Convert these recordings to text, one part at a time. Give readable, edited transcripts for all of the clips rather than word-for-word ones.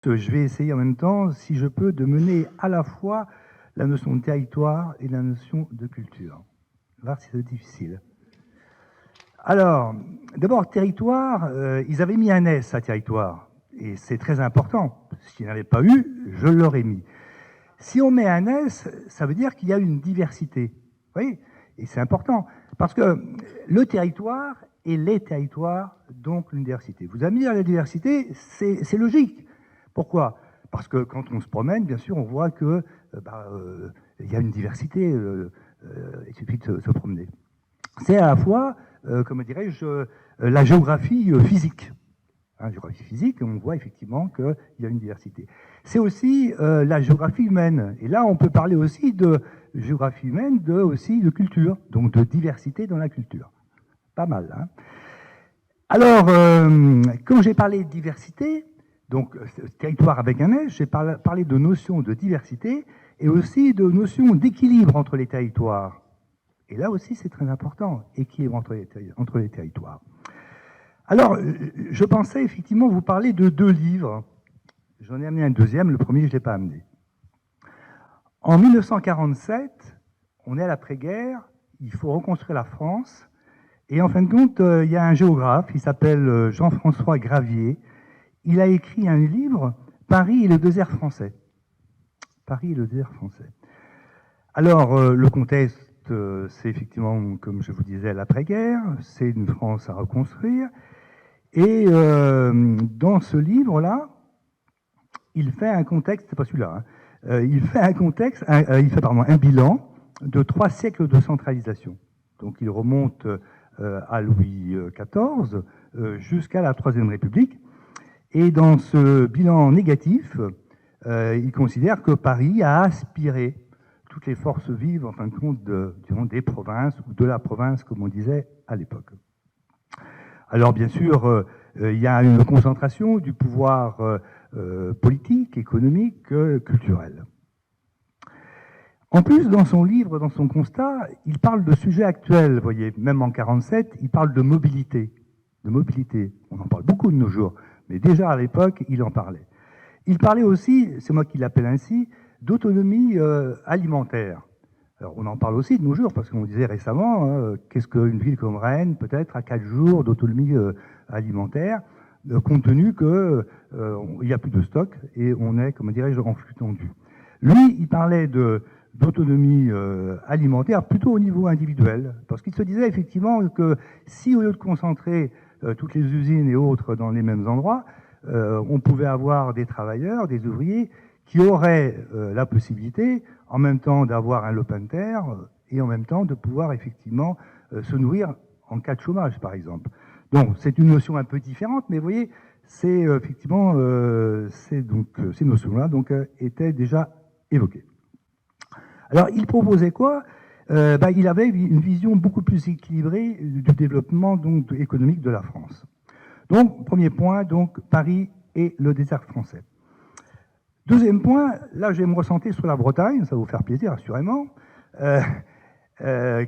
Je vais essayer en même temps, si je peux, de mener à la fois la notion de territoire et la notion de culture. On va voir si c'est difficile. Alors, d'abord, territoire, ils avaient mis un S à territoire, et c'est très important. S'ils n'avaient pas eu, je l'aurais mis. Si on met un S, ça veut dire qu'il y a une diversité. Vous voyez? Et c'est important, parce que le territoire et les territoires, donc une diversité. Vous allez me dire la diversité, c'est logique. Pourquoi? Parce que quand on se promène, bien sûr, on voit que y a une diversité, il suffit de se promener. C'est à la fois, comment dirais-je, la géographie physique. Hein, géographie physique, on voit effectivement qu'il y a une diversité. C'est aussi la géographie humaine. Et là, on peut parler aussi de géographie humaine, aussi de culture, donc de diversité dans la culture. Pas mal, hein. Alors, quand j'ai parlé de diversité, donc territoire avec un S, j'ai parlé de notion de diversité et aussi de notion d'équilibre entre les territoires. Et là aussi, c'est très important, équilibre entre les territoires. Alors, je pensais effectivement vous parler de 2 livres. J'en ai amené un deuxième, le premier, je ne l'ai pas amené. En 1947, on est à l'après-guerre, il faut reconstruire la France. Et en fin de compte, il y a un géographe, il s'appelle Jean-François Gravier. Il a écrit un livre, Paris et le désert français. Paris et le désert français. Alors, le contexte, c'est effectivement, comme je vous disais, l'après-guerre. C'est une France à reconstruire. Et dans ce livre-là, il fait un contexte, c'est pas celui-là, hein, il fait un bilan de 3 siècles de centralisation. Donc il remonte à Louis XIV jusqu'à la Troisième République. Et dans ce bilan négatif, il considère que Paris a aspiré toutes les forces vives, en fin de compte, des provinces, ou de la province, comme on disait à l'époque. Alors bien sûr, il y a une concentration du pouvoir politique, économique, culturel. En plus, dans son livre, dans son constat, il parle de sujets actuels. Vous voyez, même en 1947, il parle de mobilité. De mobilité. On en parle beaucoup de nos jours, mais déjà à l'époque, il en parlait. Il parlait aussi, c'est moi qui l'appelle ainsi, d'autonomie alimentaire. Alors, on en parle aussi de nos jours, parce qu'on disait récemment, qu'est-ce qu'une ville comme Rennes, peut-être à 4 jours d'autonomie alimentaire, compte tenu qu'il n'y a plus de stock et on est, comment dirais-je, en flux tendu. Lui, il parlait d'autonomie alimentaire plutôt au niveau individuel, parce qu'il se disait effectivement que si au lieu de concentrer toutes les usines et autres dans les mêmes endroits, on pouvait avoir des travailleurs, des ouvriers qui auraient la possibilité en même temps d'avoir un lopin de terre et en même temps de pouvoir effectivement se nourrir en cas de chômage, par exemple. Donc c'est une notion un peu différente, mais vous voyez, c'est effectivement ces notions-là étaient déjà évoquées. Alors il proposait quoi? Il avait une vision beaucoup plus équilibrée du développement donc, économique de la France. Donc premier point, donc Paris et le désert français. Deuxième point, là je vais me recentrer sur la Bretagne, ça va vous faire plaisir assurément.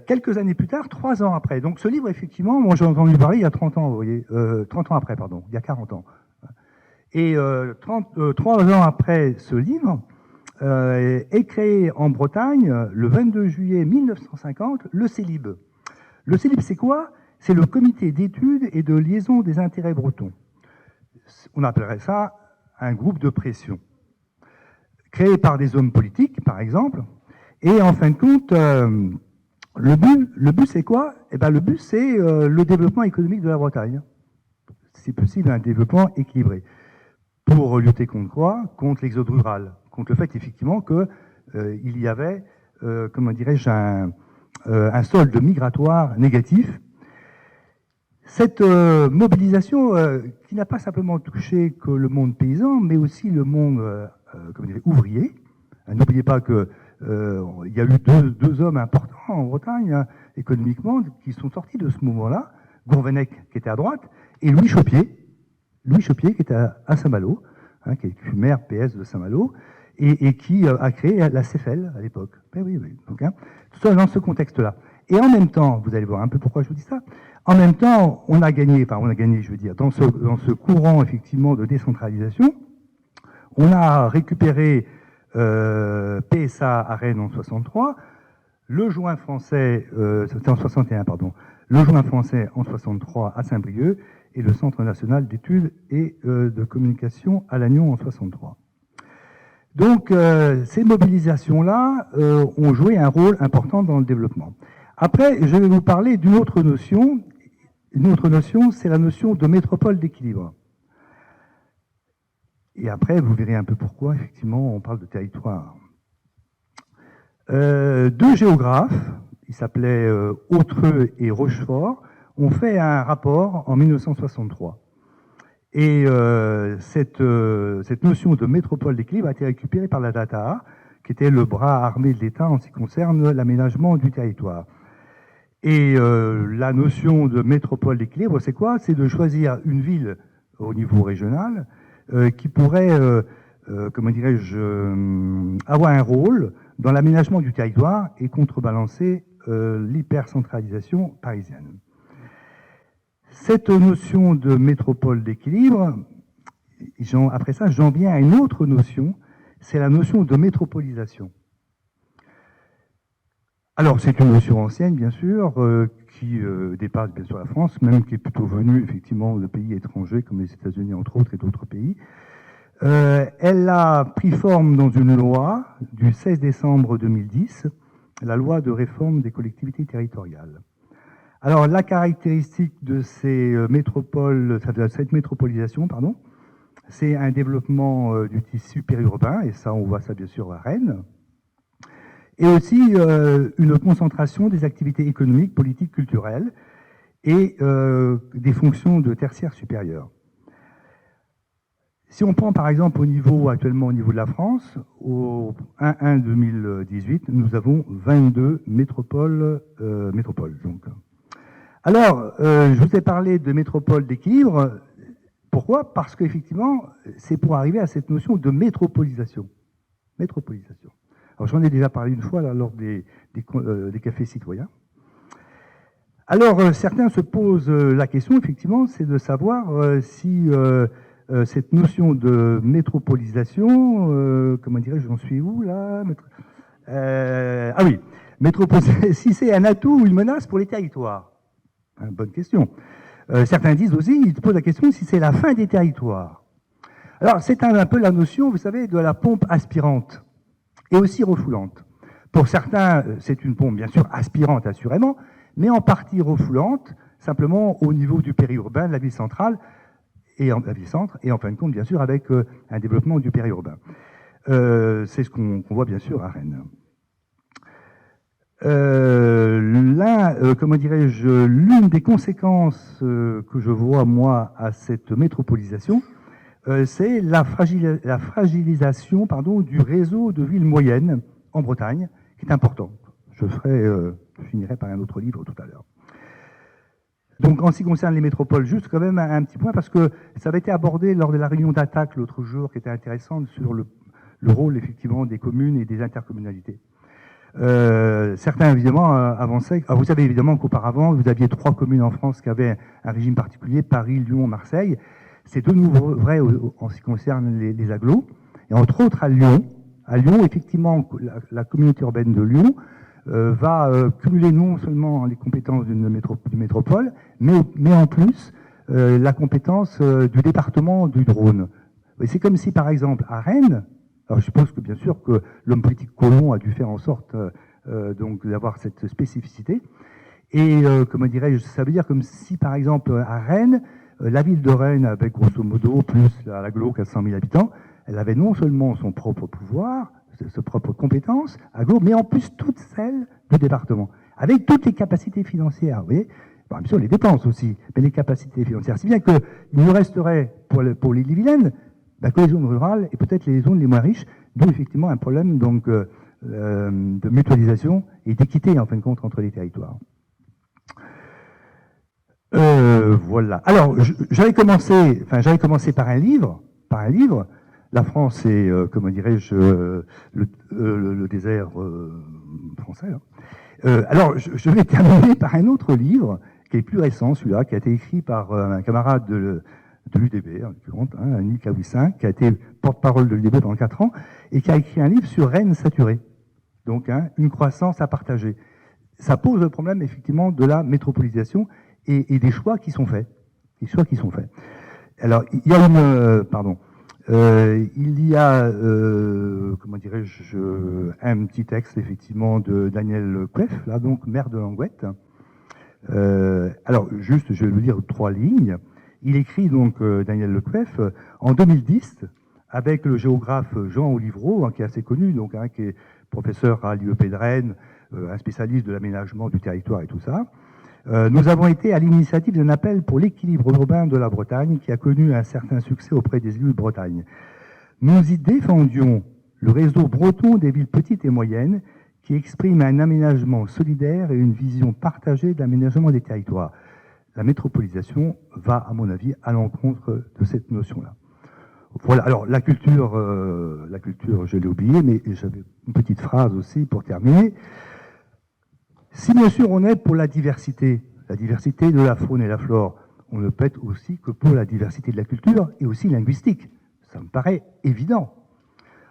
Quelques années plus tard, 3 ans après, donc ce livre effectivement, moi j'ai entendu parler il y a 30 ans, vous voyez, 30 ans après, pardon, il y a 40 ans. Et 3 ans après ce livre, est créé en Bretagne, le 22 juillet 1950, le CELIB. Le CELIB c'est quoi? C'est le comité d'études et de liaison des intérêts bretons. On appellerait ça un groupe de pression, créé par des hommes politiques, par exemple. Et en fin de compte, le but c'est quoi? Eh ben, le but, c'est le développement économique de la Bretagne. Si possible, un développement équilibré. Pour lutter contre quoi? Contre l'exode rural. Contre le fait, effectivement, qu'il y avait, comment dirais-je, un solde migratoire négatif. Cette mobilisation qui n'a pas simplement touché que le monde paysan, mais aussi le monde ouvrier. N'oubliez pas qu'il y a eu deux hommes importants en Bretagne, hein, économiquement, qui sont sortis de ce mouvement-là. Gourvenec, qui était à droite, et Louis Chopier, qui était à Saint-Malo, hein, qui est maire PS de Saint-Malo, et qui a créé la CFL à l'époque. Oui. Donc, hein, tout ça dans ce contexte-là. Et en même temps, vous allez voir un peu pourquoi je vous dis ça, en même temps, on a gagné, je veux dire, dans ce courant, effectivement, de décentralisation, On a récupéré PSA à Rennes en 63, le joint français, c'était en 61, pardon, le joint français en 63 à Saint-Brieuc et le Centre national d'études et de communication à Lannion en 63. Donc, ces mobilisations-là ont joué un rôle important dans le développement. Après, je vais vous parler d'une autre notion. Une autre notion, c'est la notion de métropole d'équilibre. Et après, vous verrez un peu pourquoi, effectivement, on parle de territoire. Deux géographes, ils s'appelaient Autreux et Rochefort, ont fait un rapport en 1963. Et cette notion de métropole d'équilibre a été récupérée par la DATA, qui était le bras armé de l'État en ce qui concerne l'aménagement du territoire. Et la notion de métropole d'équilibre, c'est quoi? C'est de choisir une ville au niveau régional qui pourrait, comment dirais-je, avoir un rôle dans l'aménagement du territoire et contrebalancer l'hypercentralisation parisienne. Cette notion de métropole d'équilibre, après ça, j'en viens à une autre notion, c'est la notion de métropolisation. Alors, c'est une notion ancienne, bien sûr, qui dépasse bien sûr la France, même qui est plutôt venue effectivement de pays étrangers, comme les États-Unis, entre autres, et d'autres pays. Elle a pris forme dans une loi du 16 décembre 2010, la loi de réforme des collectivités territoriales. Alors, la caractéristique de ces métropoles, de cette métropolisation, pardon, c'est un développement du tissu périurbain, et ça, on voit ça bien sûr à Rennes, et aussi une concentration des activités économiques, politiques, culturelles, et des fonctions de tertiaire supérieur. Si on prend par exemple actuellement au niveau de la France, au 1-1 2018, nous avons 22 métropoles. Donc. Alors, je vous ai parlé de métropole d'équilibre. Pourquoi? Parce qu'effectivement, c'est pour arriver à cette notion de métropolisation. Métropolisation. Alors, j'en ai déjà parlé une fois là, lors des cafés citoyens. Alors, certains se posent la question, effectivement, c'est de savoir si cette notion de métropolisation, comment dirais-je, j'en suis où là? Ah oui, si c'est un atout ou une menace pour les territoires. Bonne question. Certains disent aussi, ils posent la question si c'est la fin des territoires. Alors, c'est un peu la notion, vous savez, de la pompe aspirante et aussi refoulante. Pour certains, c'est une pompe, bien sûr, aspirante, assurément, mais en partie refoulante, simplement au niveau du périurbain, de la ville centrale, et la ville-centre, et en fin de compte, bien sûr, avec un développement du périurbain. C'est ce qu'on voit, bien sûr, à Rennes. Comment dirais-je, l'une des conséquences que je vois, moi, à cette métropolisation, c'est la fragilisation du réseau de villes moyennes en Bretagne, qui est importante. Je finirai par un autre livre tout à l'heure. Donc, en ce qui concerne les métropoles, juste quand même un petit point, parce que ça avait été abordé lors de la réunion d'attaque l'autre jour, qui était intéressante, sur le rôle, effectivement, des communes et des intercommunalités. Certains, évidemment, avançaient. Alors, vous savez, évidemment, qu'auparavant, vous aviez 3 communes en France qui avaient un régime particulier, Paris, Lyon, Marseille. C'est de nouveau vrai en ce qui concerne les agglos. Et entre autres, à Lyon, effectivement, la communauté urbaine de Lyon va cumuler non seulement les compétences d'une métropole, mais en plus la compétence du département du Rhône. C'est comme si, par exemple, à Rennes, alors je suppose que bien sûr que l'homme politique Colomb a dû faire en sorte donc d'avoir cette spécificité. Et comment dirais-je, ça veut dire comme si, par exemple, à Rennes, la ville de Rennes, avec grosso modo plus l'agglo 400 000 habitants, elle avait non seulement son propre pouvoir, ses propres compétences, agglo, mais en plus toutes celles du département, avec toutes les capacités financières. Vous voyez, bon, bien sûr les dépenses aussi, mais les capacités financières. Si bien qu'il ne resterait pour l'Ille-et-Vilaine que les zones rurales et peut-être les zones les moins riches, d'où effectivement un problème donc de mutualisation et d'équité en fin de compte entre les territoires. Voilà. Alors, j'avais commencé par un livre. La France, c'est, comment dirais-je, le désert français. Hein. Alors, je vais terminer par un autre livre qui est plus récent, celui-là, qui a été écrit par un camarade de l'UDB, en l'occurrence, Annie Kawissin, qui a été porte-parole de l'UDB pendant 4 ans, et qui a écrit un livre sur Rennes saturée. Donc, une croissance à partager. Ça pose le problème, effectivement, de la métropolisation et des choix qui sont faits. Des choix qui sont faits. Alors, il y a comment dirais-je, un petit texte, effectivement, de Daniel Queff, là, donc, maire de Langouette. Alors, juste, je vais vous lire 3 lignes. Il écrit, donc, Daniel Queff, en 2010, avec le géographe Jean Olivreau, qui est assez connu, donc, qui est professeur à l'IEP de Rennes, un spécialiste de l'aménagement du territoire et tout ça. Nous avons été à l'initiative d'un appel pour l'équilibre urbain de la Bretagne qui a connu un certain succès auprès des élus de Bretagne. Nous y défendions le réseau breton des villes petites et moyennes qui exprime un aménagement solidaire et une vision partagée de l'aménagement des territoires. La métropolisation va, à mon avis, à l'encontre de cette notion-là. Voilà, alors la culture, je l'ai oublié, mais j'avais une petite phrase aussi pour terminer. Si bien sûr on est pour la diversité de la faune et la flore, on ne peut être aussi que pour la diversité de la culture et aussi linguistique. Ça me paraît évident.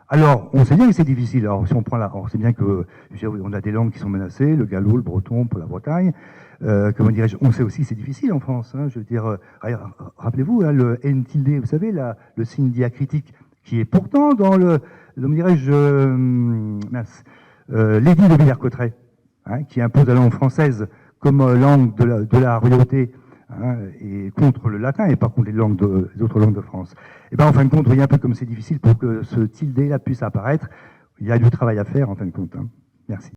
Alors, on sait bien que c'est difficile. Alors, si on prend on sait bien que on a des langues qui sont menacées, le gallo, le breton pour la Bretagne. Comment dirais-je, on sait aussi que c'est difficile en France. Je veux dire, rappelez-vous, le N tilde, vous savez, le signe diacritique, qui est pourtant dans comment dirais-je, l'édit de Villers-Cotterêts, qui impose la langue française comme langue de la royauté, et contre le latin et pas contre les autres langues de France. Et bien en fin de compte, vous voyez un peu comme c'est difficile pour que ce tilde là puisse apparaître. Il y a du travail à faire en fin de compte. Merci.